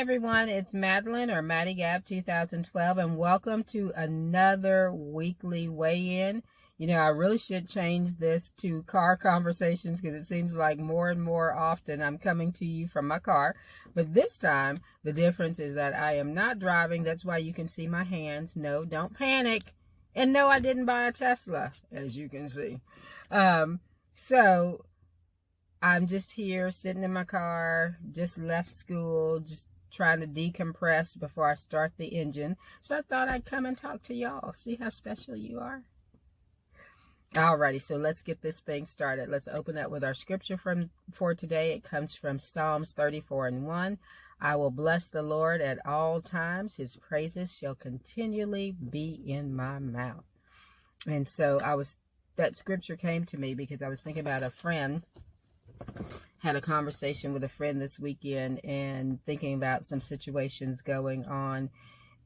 everyone, it's Madeline or Maddie Gab 2012, and welcome to another weekly weigh-in. You know, I really should change this to car conversations because it seems like more and more often I'm coming to you from my car. But this time, the difference is that I am not driving. That's why you can see my hands. No, don't panic. And no, I didn't buy a Tesla, as you can see. So I'm just here sitting in my car, just left school, just trying to decompress before I start the engine. So I thought I'd come and talk to y'all. See how special you are? Alrighty, so let's get this thing started. Let's open up with our scripture for today. It comes from Psalms 34:1. I will bless the Lord at all times. His praises shall continually be in my mouth. And so that scripture came to me because I was thinking about a friend. Had a conversation with a friend this weekend and thinking about some situations going on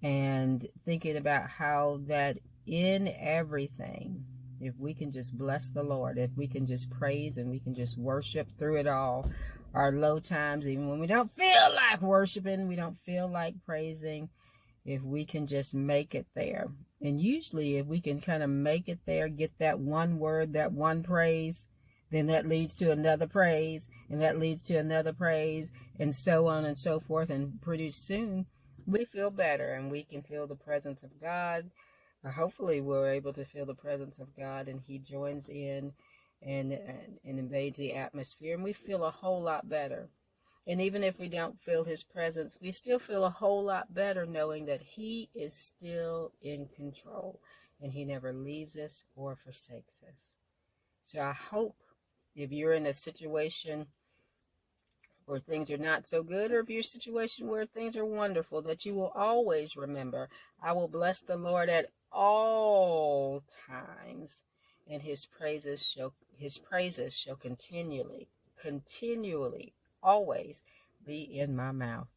and thinking about how that in everything, if we can just bless the Lord, if we can just praise and we can just worship through it all, our low times, even when we don't feel like worshiping, we don't feel like praising, if we can just make it there. And usually if we can kind of make it there, get that one word, that one praise, then that leads to another praise, and that leads to another praise, and so on and so forth. And pretty soon, we feel better, and we can feel the presence of God. Hopefully, we're able to feel the presence of God, and He joins in and invades the atmosphere, and we feel a whole lot better. And even if we don't feel His presence, we still feel a whole lot better knowing that He is still in control, and He never leaves us or forsakes us. So I hope, if you're in a situation where things are not so good, or if you're in a situation where things are wonderful, that you will always remember, I will bless the Lord at all times, and His praises shall continually, always be in my mouth.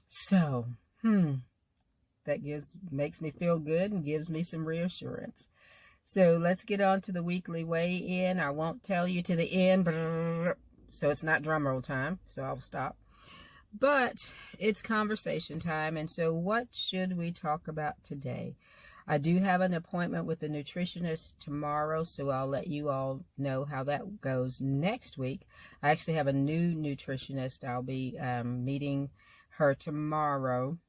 So, that makes me feel good and gives me some reassurance. So let's get on to the weekly weigh-in. I won't tell you to the end, so it's not drum roll time, so I'll stop. But it's conversation time, and so what should we talk about today? I do have an appointment with a nutritionist tomorrow, so I'll let you all know how that goes next week. I actually have a new nutritionist. I'll be meeting her tomorrow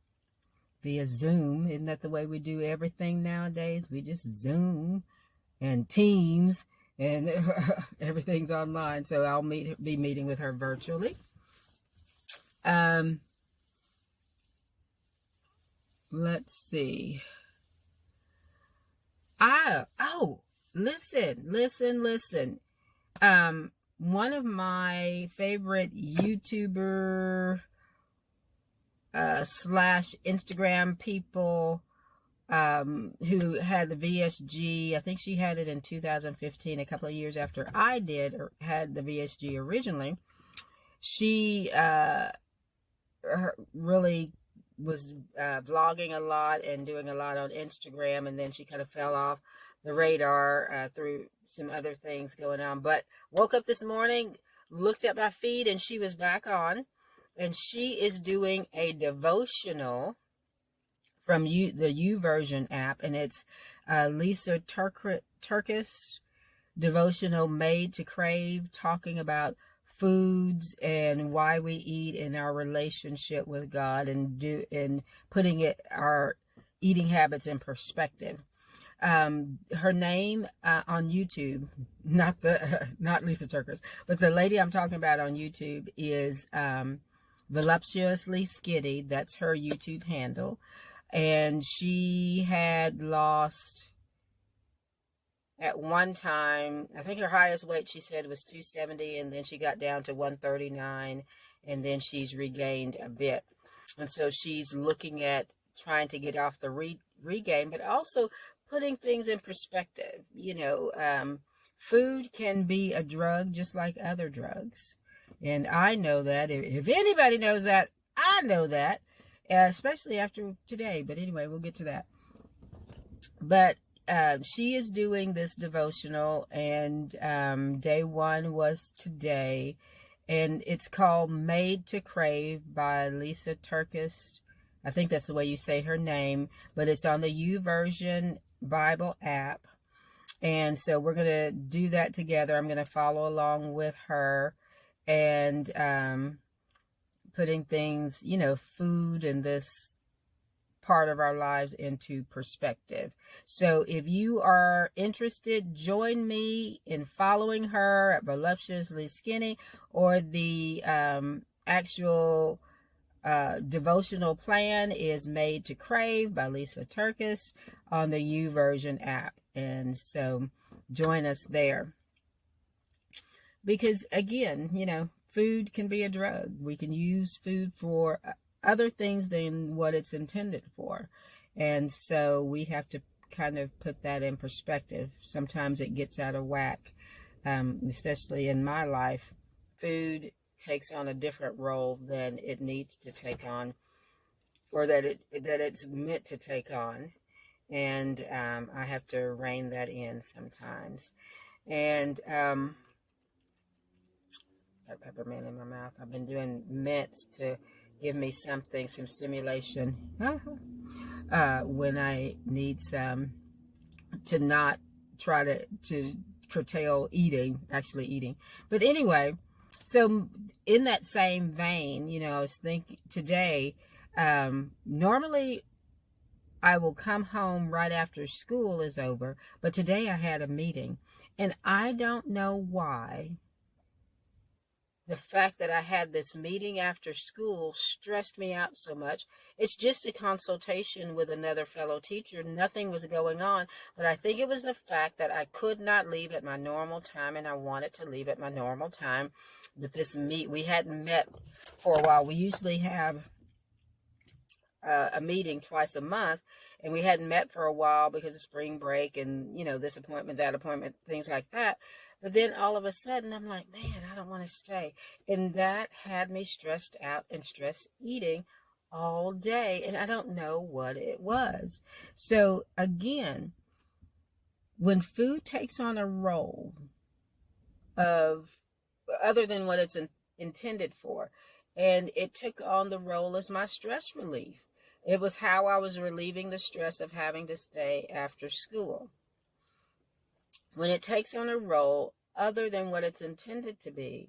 via Zoom. Isn't that the way we do everything nowadays? We just Zoom and Teams and everything's online. So I'll be meeting with her virtually. Let's see. Listen. One of my favorite YouTuber / Instagram people who had the VSG. I think she had it in 2015, a couple of years after I did or had the VSG originally. She really was vlogging a lot and doing a lot on Instagram, and then she kind of fell off the radar through some other things going on. But woke up this morning, looked at my feed, and she was back on. And she is doing a devotional from the YouVersion app, and it's Lisa Turkish devotional, Made to Crave, talking about foods and why we eat in our relationship with God, and putting our eating habits in perspective. Her name on YouTube, not Lisa Turkish, but the lady I'm talking about on YouTube is Voluptuously Skitty. That's her YouTube handle. And she had lost, at one time, I think her highest weight, she said, was 270, and then she got down to 139, and then she's regained a bit. And so she's looking at trying to get off the regain, but also putting things in perspective. You know, food can be a drug just like other drugs. And I know that. If anybody knows that, I know that, especially after today. But anyway, we'll get to that. But she is doing this devotional, and day one was today. And it's called Made to Crave by Lysa TerKeurst. I think that's the way you say her name, but it's on the YouVersion Bible app. And so we're going to do that together. I'm going to follow along with her and putting things, food and this part of our lives into perspective. So if you are interested, join me in following her at Voluptuously Skinny, or the actual devotional plan is Made to Crave by Lysa TerKeurst on the YouVersion app. And so join us there. Because again, food can be a drug. We can use food for other things than what it's intended for. And so we have to kind of put that in perspective. Sometimes it gets out of whack, especially in my life. Food takes on a different role than it needs to take on, or that it's meant to take on. And I have to rein that in sometimes. And got peppermint in my mouth. I've been doing mints to give me some stimulation when I need some, to not try to curtail actually eating. But anyway, so in that same vein, I was thinking today, normally I will come home right after school is over, but today I had a meeting, and I don't know why. The fact that I had this meeting after school stressed me out so much. It's just a consultation with another fellow teacher. Nothing was going on, but I think it was the fact that I could not leave at my normal time, and I wanted to leave at my normal time. We hadn't met for a while. We usually have a meeting twice a month, and we hadn't met for a while because of spring break and, this appointment, that appointment, things like that. But then all of a sudden, I'm like, man, I don't want to stay. And that had me stressed out and stress eating all day. And I don't know what it was. So again, when food takes on a role of other than what it's intended for, and it took on the role as my stress relief. It was how I was relieving the stress of having to stay after school. When it takes on a role other than what it's intended to be,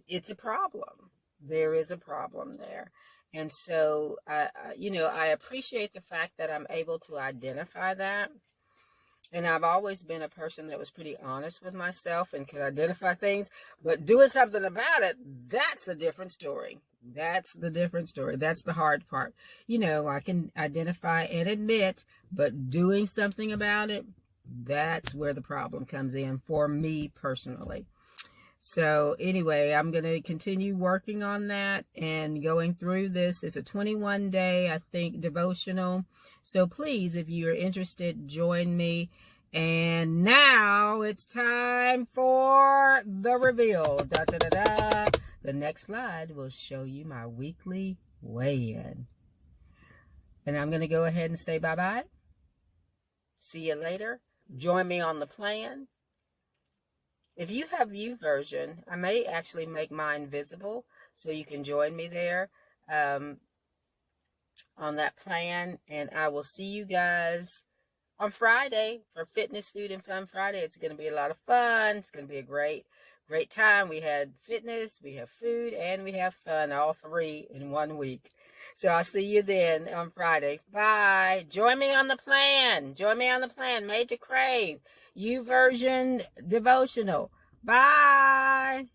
it's a problem. There is a problem there. And so, I appreciate the fact that I'm able to identify that. And I've always been a person that was pretty honest with myself and could identify things, but doing something about it, that's a different story. That's the different story. That's the hard part. I can identify and admit, but doing something about it, that's where the problem comes in for me personally. So anyway, I'm going to continue working on that and going through this. It's a 21-day, I think, devotional. So please, if you're interested, join me. And now it's time for the reveal. Da, da, da, da. The next slide will show you my weekly weigh-in. And I'm going to go ahead and say bye-bye. See you later. Join me on the plan. If you have YouVersion, I may actually make mine visible so you can join me there on that plan. And I will see you guys on Friday for Fitness, Food, and Fun Friday. It's going to be a lot of fun. It's going to be a great time. We had fitness, we have food, and we have fun, all three in 1 week. So I'll see you then on Friday. Bye. Join me on the plan. Made to Crave. YouVersion devotional. Bye.